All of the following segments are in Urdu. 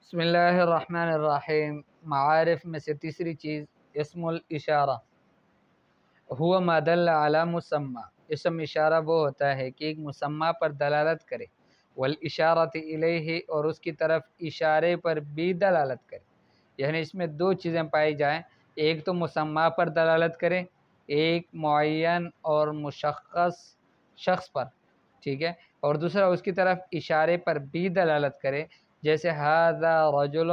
بسم اللہ الرحمن الرحیم۔ معارف میں سے تیسری چیز اسم الاشارہ ہوا ما دل علی مسمى۔ اسم اشارہ وہ ہوتا ہے کہ ایک مسمى پر دلالت کرے، والاشارۃ الیہ، اور اس کی طرف اشارے پر بھی دلالت کرے۔ یعنی اس میں دو چیزیں پائی جائیں، ایک تو مسمى پر دلالت کرے، ایک معین اور مشخص شخص پر، ٹھیک ہے، اور دوسرا اس کی طرف اشارے پر بھی دلالت کرے، جیسے ھذا رجل،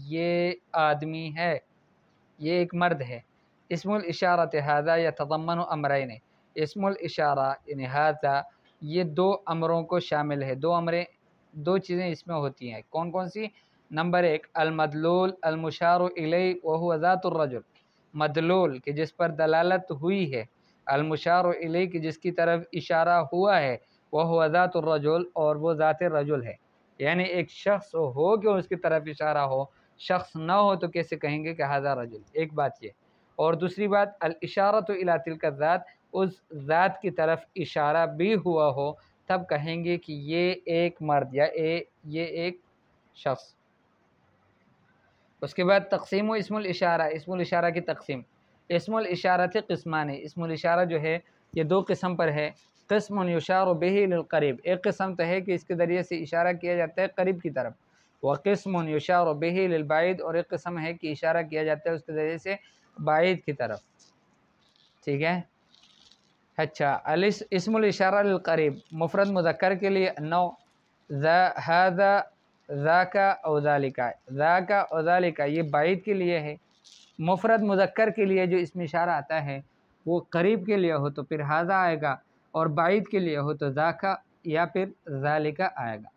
یہ آدمی ہے، یہ ایک مرد ہے۔ اسم الاشارۃ ھذا یتضمن امرین۔ اسم الاشارہ یعنی ھذا یہ دو امروں کو شامل ہے، دو چیزیں اس میں ہوتی ہیں۔ کون کون سی؟ نمبر ایک، المدلول المشار الیہ وہو ذات الرجل، مدلول کہ جس پر دلالت ہوئی ہے، المشار الیہ کہ جس کی طرف اشارہ ہوا ہے، وہو ذات الرجل، اور وہ ذات رجل ہے۔ یعنی ایک شخص ہو کہ اس کی طرف اشارہ ہو، شخص نہ ہو تو کیسے کہیں گے کہ ھذا رجل؟ ایک بات یہ، اور دوسری بات الاشارۃ الی تلک الذات، اس ذات کی طرف اشارہ بھی ہوا ہو تب کہیں گے کہ یہ ایک مرد یا یہ ایک شخص۔ اس کے بعد تقسیم و اسم الاشارہ، اسم الاشارہ کی تقسیم۔ اسم الاشارۃ قسمان، اسم الاشارہ جو ہے یہ دو قسم پر ہے۔ قسم یشار بہ للقریب، ایک قسم تو ہے کہ اس کے ذریعے سے اشارہ کیا جاتا ہے قریب کی طرف، وقسم یشار بہ للبعید، اور ایک قسم ہے کہ اشارہ کیا جاتا ہے اس کے ذریعے سے بعید کی طرف، ٹھیک ہے۔ اچھا، اسم الاشارہ للقریب مفرد مذکر کے لیے نو، ھذا ذاک او ذالک، ذاک او ذالک یہ بعید کے لیے ہے۔ مفرد مذکر کے لیے جو اسم اشارہ آتا ہے وہ قریب کے لیے ہو تو پھر ھذا آئے گا، اور بعید کے لیے ہو تو ذاک یا پھر ذالک آئے گا۔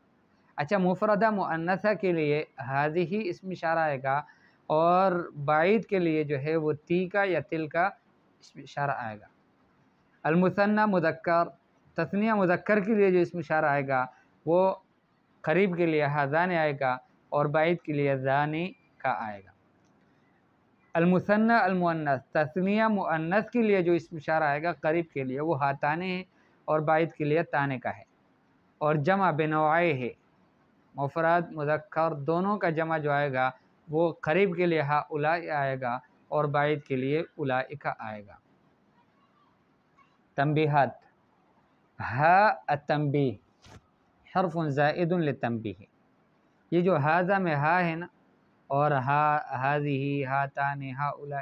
اچھا، مفردہ مؤنثہ کے لیے ھذہ اسم اشارہ آئے گا، اور بعید کے لیے جو ہے وہ تیکا یا تلکا اسم اشارہ آئے گا۔ المثنی مذکر، تثنیہ مذکر کے لیے جو اسم اشارہ آئے گا وہ قریب کے لیے ھذان آئے گا، اور بعید کے لیے ذانی کا آئے گا۔ المثنی المؤنث، تثنیہ مؤنث کے لیے جو اسم اشارہ آئے گا قریب کے لیے وہ ھاتان ہے، اور بعید کے لیے تانے کا ہے۔ اور جمع بنوعیہ ہے، مفرد مذکر دونوں کا جمع جو آئے گا وہ قریب کے لیے ھؤلاء آئے گا، اور بعید کے لیے اولئک آئے گا۔ تنبیہات، ہا التنبیہ حرف زائد للتنبیہ، یہ جو ھذا میں ہا ہے نا، اور ھذہ، ھاتان، ھؤلاء،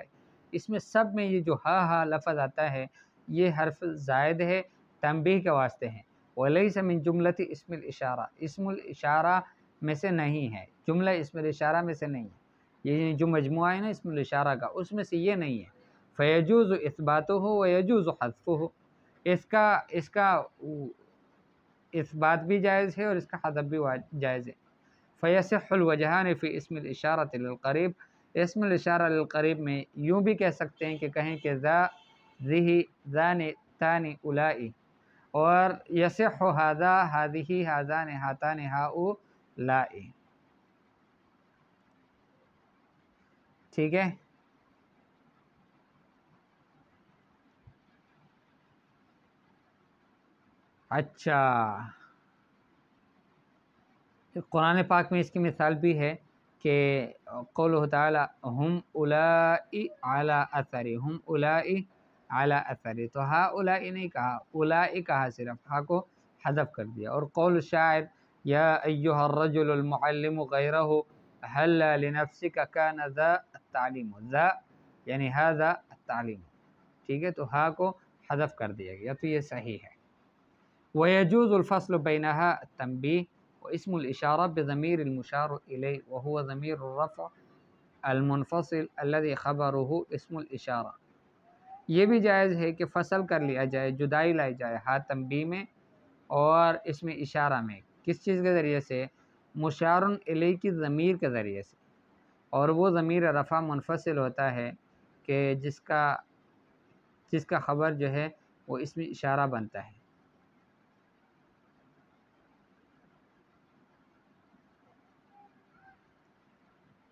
اس میں سب میں یہ جو ہا لفظ آتا ہے یہ حرف زائد ہے، تنبیہ کے واسطے ہیں۔ ولیس من جملۃ اسم الاشارہ، اسم الاشارہ میں سے نہیں ہے، جملہ اسم الاشارہ میں سے نہیں ہے، یہ جو مجموعہ ہے نا اسم الاشارہ کا اس میں سے یہ نہیں ہے۔ فیجوز اثباتہ ویجوز حذفہ، اس کا اثبات بھی جائز ہے اور اس کا حذف بھی جائز ہے۔ فیصح الوجہان فی اسم الاشارۃ للقریب، اسم الاشارہ للقریب میں یوں بھی کہہ سکتے ہیں کہ کہیں کہ ذا، ذہ، ذان، تان، اولائی، اور یصح ھذا، ھذہ، ھذان، ھاتان، ھؤلاء، ٹھیک ہے۔ اچھا، قرآن پاک میں اس کی مثال بھی ہے کہ قولہ تعالی ہم اولائی علی اثری، ہم اولائی علی اثری، تو ھؤلاء نہیں کہا، اولائی کہا، صرف ہا کو حذف کر دیا۔ اور قول الشاعر یا ایھا الرجل المعلم غیرہ ہلا لنفسک کان ذا التعلیم، ذا یعنی ھذا التعلیم، ٹھیک ہے، تو ہا کو حذف کر دیا گیا، تو یہ صحیح ہے۔ ويجوز الفصل بينها التنبيه واسم الإشارة بضمير المشار إليه وهو ضمير الرفع المنفصل الذي خبره اسم الإشارة، یہ بھی جائز ہے کہ فصل کر لیا جائے، جدائی لائی جائے ہا تنبیہ میں اور اسم اشارہ میں، کس چیز کے ذریعے سے؟ مشار الیہ کی ضمیر کے ذریعے سے، اور وہ ضمیر رفع منفصل ہوتا ہے کہ جس کا خبر جو ہے وہ اسم اشارہ بنتا ہے۔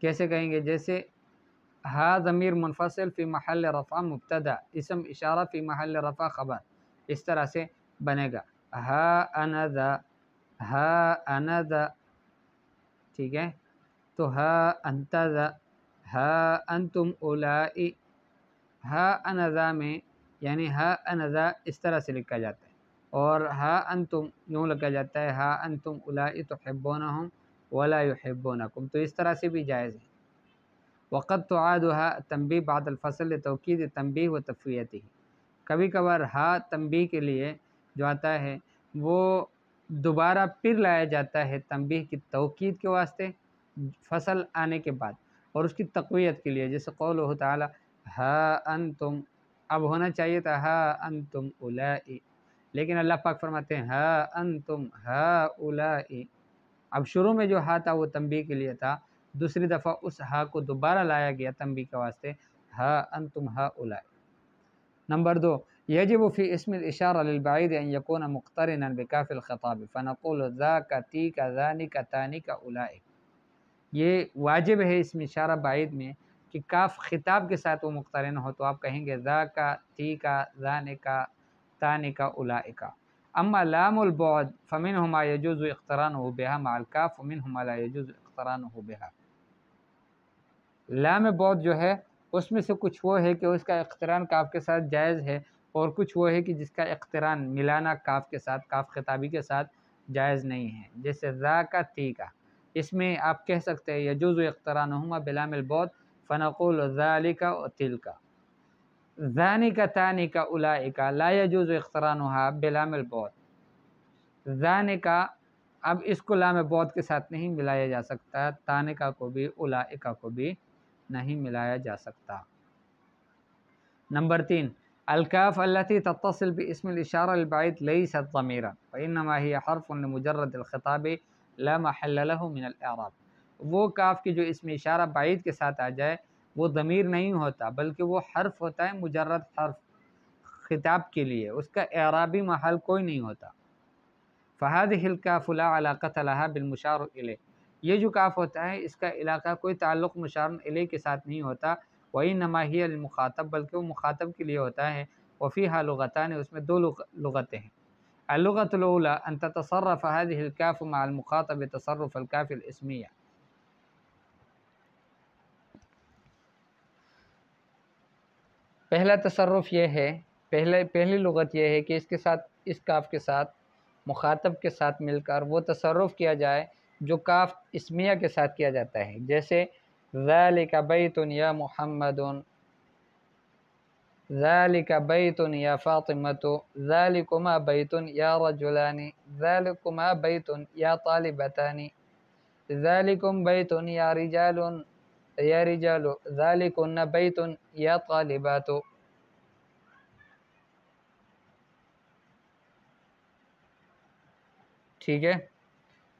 کیسے کہیں گے؟ جیسے ہا ضمیر منفصل فی محل رفع مبتدا، اسم اشارہ فی محل رفع خبر، اس طرح سے بنے گا ہا انا ذا، ہا انا ذا، ٹھیک ہے۔ تو ہا انت ہا انتم اولائی، ہا انذا میں یعنی ہا انذا اس طرح سے لکھا جاتا ہے، اور ہا انتم یوں لکھا جاتا ہے ہا انتم اولائی تحبونہم ولا یحبونکم، تو اس طرح سے بھی جائز ہے۔ وقت تعادها تنبیہ بعد الفصل توکید تنبیہ و تفویتی، کبھی کبھار ہا تنبیہ کے لیے جو آتا ہے وہ دوبارہ پھر لایا جاتا ہے تنبیہ کی توکید کے واسطے فصل آنے کے بعد، اور اس کی تقویت کے لیے، جیسے قولہ تعالی ہا انتم، اب ہونا چاہیے تھا ہا انتم اولائی، لیکن اللہ پاک فرماتے ہیں ہا انتم ہا اولائی۔ اب شروع میں جو ہا تھا وہ تنبیہ کے لیے تھا، دوسری دفعہ اس ہا کو دوبارہ لایا گیا تنبیہ کے واسطے، ہا انتم ہا اولائی۔ نمبر 2، یجب فی اسم الاشارہ للبعید ان یکون مقترنا بکاف الخطاب فنقول ذاک تیک ذانک تانک اولائی، یہ واجب ہے اسم اشارہ بعید میں کہ کاف خطاب کے ساتھ وہ مقترن ہو، تو آپ کہیں گے ذاک تیک ذانک تانک اولائی۔ اما لام البعد فمنه ما يجوز اقترانه بها مع الكاف ومنه ما لا يجوز اقترانه بها، لام بعد جو ہے اس میں سے کچھ وہ ہے کہ اس کا اقتران کاف کے ساتھ جائز ہے، اور کچھ وہ ہے کہ جس کا اقتران ملانا کاف کے ساتھ، کاف خطابی کے ساتھ جائز نہیں ہے، جیسے ذاک تیکا، اس میں آپ کہہ سکتے ہیں یجوز اقترانہما بلام البعد فنقول ذالک و تلک، ذانک تانک اولئک لا یجوز اقترانها بلام البعد، ذانک اب اس کو لام بعد کے ساتھ نہیں ملایا جا سکتا، تانکا کو بھی اولئک کو بھی نہیں ملایا جا سکتا۔ نمبر 3، الکاف التي تتصل باسم الاشارہ البعید لیست ضمیرا فانما هي حرف لمجرد الخطاب لا محل له من الاعراب، وہ کاف کی جو اسم اشارہ بعید کے ساتھ آ جائے وہ ضمیر نہیں ہوتا بلکہ وہ حرف ہوتا ہے، مجرد حرف خطاب کے لیے، اس کا اعرابی محل کوئی نہیں ہوتا۔ فهذه الكاف لا علاقة لها بالمشار الیہ، یہ جو کاف ہوتا ہے اس کا علاقہ کوئی تعلق مشار الیہ کے ساتھ نہیں ہوتا، وإنما هي للمخاطب، بلکہ وہ مخاطب کے لیے ہوتا ہے، وفيها لغتان، اس میں دو لغتیں ہیں، اللغة الأولى أن تتصرف هذه الكاف مع المخاطب تصرف الكاف الاسمیہ، پہلا تصرف یہ ہے، پہلی لغت یہ ہے کہ اس کے ساتھ، اس کاف کے ساتھ مخاطب کے ساتھ مل کر وہ تصرف کیا جائے جو کاف اسمیہ کے ساتھ کیا جاتا ہے، جیسے ذالک بیت یا محمد، ذالک بیت یا فاطمۃ، ذالکما بیت یا رجلان، ذالکما بیت یا طالبتان، ذالکم بیت یا رجال، ذالکن بیت یا طالبات۔ ٹھیک ہے،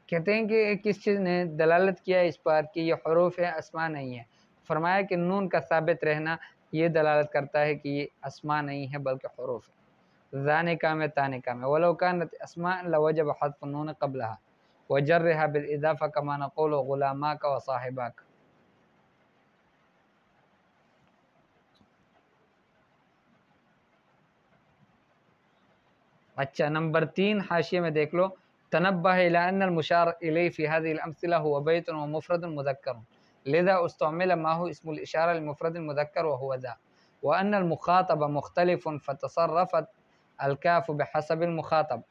کہتے ہیں کہ کس چیز نے دلالت کیا اس پر کہ یہ حروف ہے، اسماء نہیں ہے، فرمایا کہ نون کا ثابت رہنا یہ دلالت کرتا ہے کہ یہ اسماء نہیں ہے بلکہ حروف ہے، ذانکا میں تانکا میں، ولو کانت اسماء لوجب حذف النون قبلها وجرها بالاضافہ کما نقول غلاماک وصاحباک۔ اچھا، نمبر 3 حاشیے میں دیکھ لو، تنبہ الی ان المشار الیہ فی هذه الامثلہ هو بیت ومفرد مذکر لذا استعمل ما هو اسم الاشارہ للمفرد المذکر وهو ذا، وان المخاطب مختلف فتصرفت الکاف بحسب المخاطب۔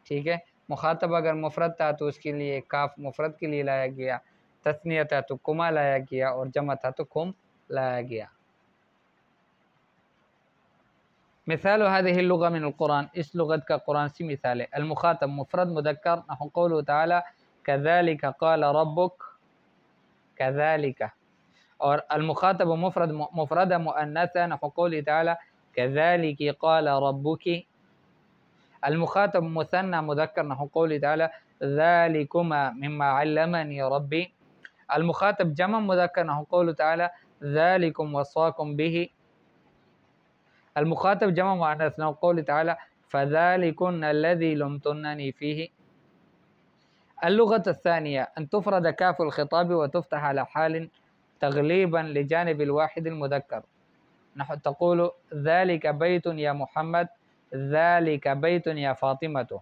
ٹھیک ہے، مخاطب اگر مفرد تھا تو اس کے لیے کاف مفرد کے لیے لایا گیا، تثنیہ تھا تو کما لایا گیا، اور جمع تھا تو کم لایا گیا۔ مثال هذه اللغة من القرآن، اس لغت کا قرآن سی مثال ہے، المخاطب مفرد مذکر نحو قوله تعالی كذلك قال ربك كذلك، اور المخاطب مفرد مؤنث نحو قوله تعالی كذلك قال ربك، المخاطب مثنى مذکر نحو قوله تعالی ذلكما مما علمني ربي، المخاطب جمع مذکر نحو قوله تعالی ذلكم وصاكم به، المخاطب جمع مؤنث نحو قوله تعالى فذلكن الذي لمتنني فيه۔ اللغة الثانية أن تفرد كاف الخطاب وتفتح على حال تغليبا لجانب الواحد المذكر، نحو تقول ذلك بيت يا محمد، ذلك بيت يا فاطمة۔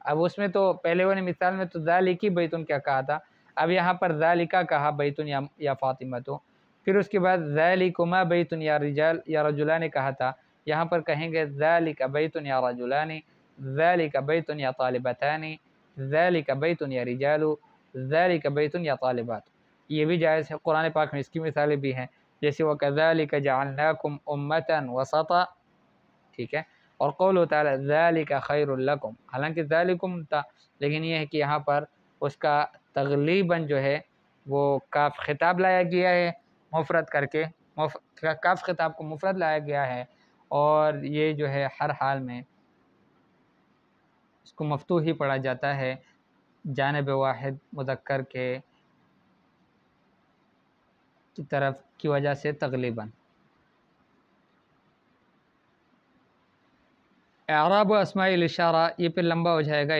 اب اس میں تو پہلے والی مثال میں تو ذالکی بیتن کیا کہا تھا، اب یہاں پر ذالکا کہا بیتن یا فاطمہ تو، پھر اس کے بعد ذالکما بیتن یا رجال یا رجلان کہا تھا، یہاں پر کہیں گے ذالک بیتن یا رجلان، ذالک بیتن یا طالبتان، ذالک بیتن یا رجال، ذالک بیتن یا طالبات، یہ بھی جائز ہے۔ قرآن پاک میں اس کی مثالیں بھی ہیں، جیسے وَكَذَلِكَ جَعَلْنَاكُمْ أُمَّةً وَسَطًا، ٹھیک ہے، اور قول تعالیٰ ذَلِكَ خَيْرٌ لَكُمْ، حالانکہ ذالکم تھا، لیکن یہ ہے کہ یہاں پر اس کا تغلیباً جو ہے وہ کاف خطاب لایا گیا ہے مفرد کر کے، کاف خطاب کو مفرد لایا گیا ہے، اور یہ جو ہے ہر حال میں اس کو مفتوح ہی پڑھا جاتا ہے جانب واحد مذکر کے کی طرف کی وجہ سے تغلیباً۔ اعراب و اسماء الاشارہ یہ پھر لمبا ہو جائے گا۔